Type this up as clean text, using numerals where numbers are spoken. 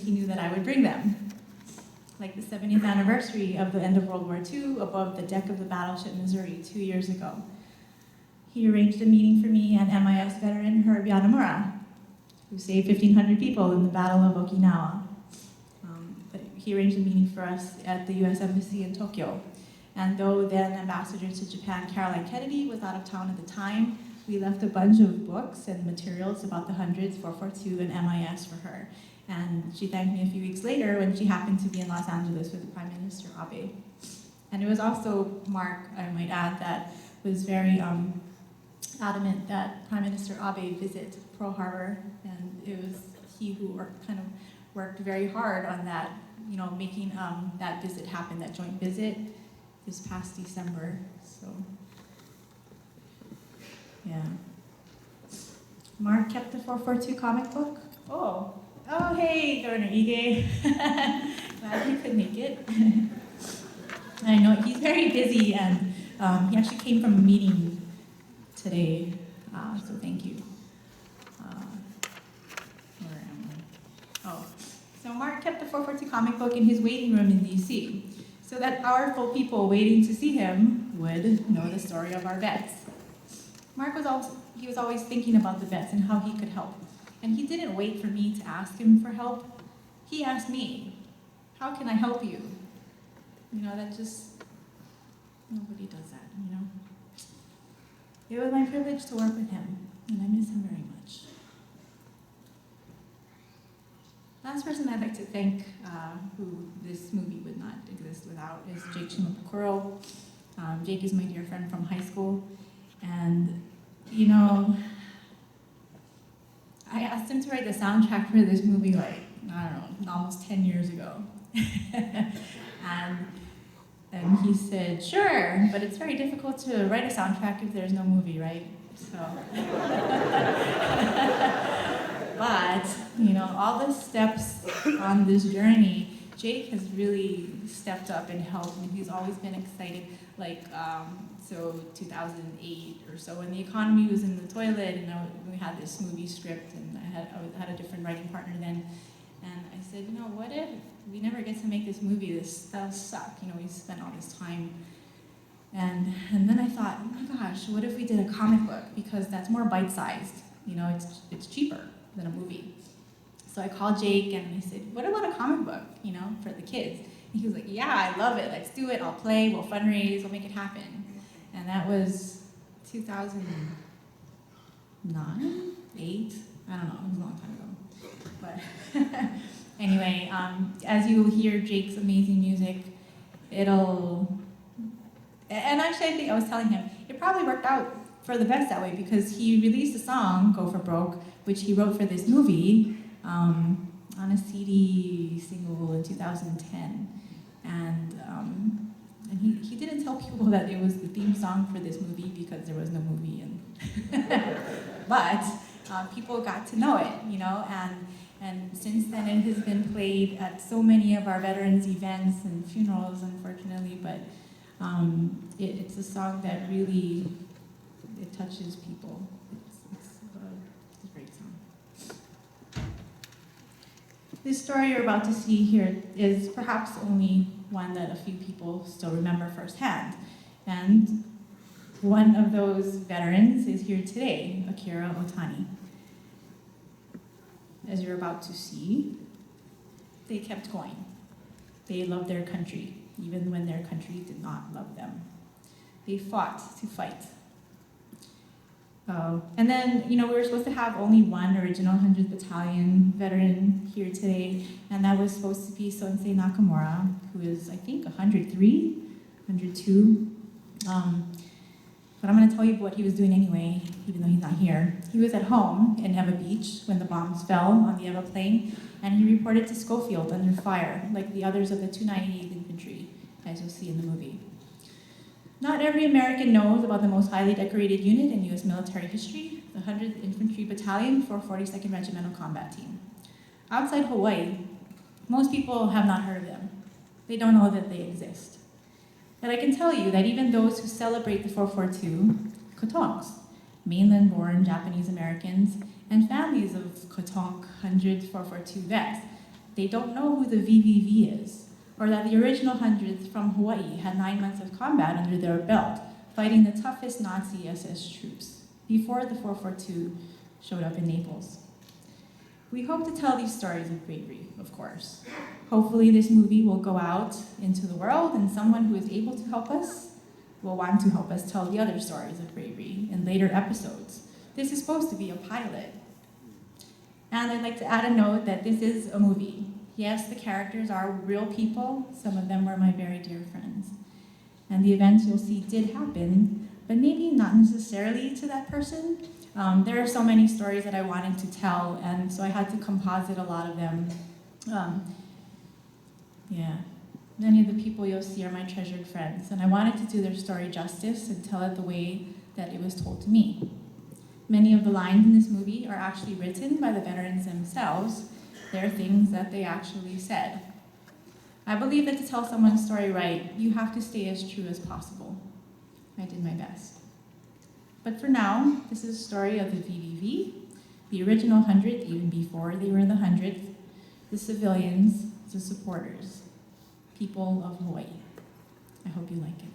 he knew that I would bring them. Like the 70th anniversary of the end of World War II above the deck of the battleship Missouri 2 years ago. He arranged a meeting for me and MIS veteran Herb Yanamura, who saved 1,500 people in the Battle of Okinawa. He arranged a meeting for us at the US Embassy in Tokyo. And though then Ambassador to Japan Caroline Kennedy was out of town at the time, we left a bunch of books and materials about the hundreds, 442, and MIS for her. And she thanked me a few weeks later when she happened to be in Los Angeles with Prime Minister Abe. And it was also Mark, I might add, that was very adamant that Prime Minister Abe visit Pearl Harbor, and it was he who worked very hard on that, making that visit happen, that joint visit this past December. So, yeah. Mark kept the 442 comic book. Oh, hey, Governor Ige. Glad you could make it. I know he's very busy, and he actually came from a meeting today, so thank you. Where am I? Oh, so Mark kept the 442 comic book in his waiting room in DC, so that powerful people waiting to see him would know the story of our vets. Mark was always thinking about the vets and how he could help. And he didn't wait for me to ask him for help. He asked me, how can I help you? That just, nobody does that, It was my privilege to work with him, and I miss him very much. Last person I'd like to thank, who this movie would not exist without, is Jake Shimabukuro. Jake is my dear friend from high school, and I asked him to write the soundtrack for this movie almost 10 years ago. and he said, sure, but it's very difficult to write a soundtrack if there's no movie, right? So, but, all the steps on this journey, Jake has really stepped up and helped me. He's always been excited, 2008 or so, when the economy was in the toilet, and we had this movie script, and I had a different writing partner then, and I said, what if we never get to make this movie? That'll suck. We spent all this time, and then I thought, oh my gosh, what if we did a comic book, because that's more bite-sized. It's cheaper than a movie. So I called Jake and I said, what about a comic book, for the kids? And he was like, yeah, I love it. Let's do it. I'll play. We'll fundraise. We'll make it happen. And that was 2009, 8. I don't know. It was a long time ago. But anyway, as you will hear Jake's amazing music, and actually I think I was telling him, it probably worked out for the best that way, because he released a song, Go For Broke, which he wrote for this movie, on a CD single in 2010. And he didn't tell people that it was the theme song for this movie, because there was no movie. But people got to know it, and since then it has been played at so many of our veterans' events and funerals, unfortunately, but it's a song that really, it touches people. It's a great song. This story you're about to see here is perhaps only one that a few people still remember firsthand. And one of those veterans is here today, Akira Otani. As you're about to see, they kept going. They loved their country, even when their country did not love them. They fought to fight. And then, we were supposed to have only one original 100th Battalion veteran here today, and that was supposed to be Sensei Nakamura, who is, I think, 103, 102. But I'm going to tell you what he was doing anyway, even though he's not here. He was at home in Eva Beach when the bombs fell on the Eva plane, and he reported to Schofield under fire, like the others of the 298th Infantry, as you'll see in the movie. Not every American knows about the most highly decorated unit in U.S. military history, the 100th Infantry Battalion, 442nd Regimental Combat Team. Outside Hawaii, most people have not heard of them. They don't know that they exist. But I can tell you that even those who celebrate the 442, Kotonks, mainland-born Japanese Americans, and families of Kotonk 100 442 vets, they don't know who the VVV is, or that the original hundreds from Hawaii had 9 months of combat under their belt, fighting the toughest Nazi SS troops, before the 442 showed up in Naples. We hope to tell these stories of bravery, of course. Hopefully this movie will go out into the world, and someone who is able to help us will want to help us tell the other stories of bravery in later episodes. This is supposed to be a pilot. And I'd like to add a note that this is a movie. Yes, the characters are real people. Some of them were my very dear friends. And the events you'll see did happen, but maybe not necessarily to that person. There are so many stories that I wanted to tell, and so I had to composite a lot of them. Many of the people you'll see are my treasured friends, and I wanted to do their story justice and tell it the way that it was told to me. Many of the lines in this movie are actually written by the veterans themselves. They're things that they actually said. I believe that to tell someone's story right, you have to stay as true as possible. I did my best. But for now, this is a story of the VVV, the original 100th, even before they were the 100th, the civilians, the supporters, people of Hawaii. I hope you like it.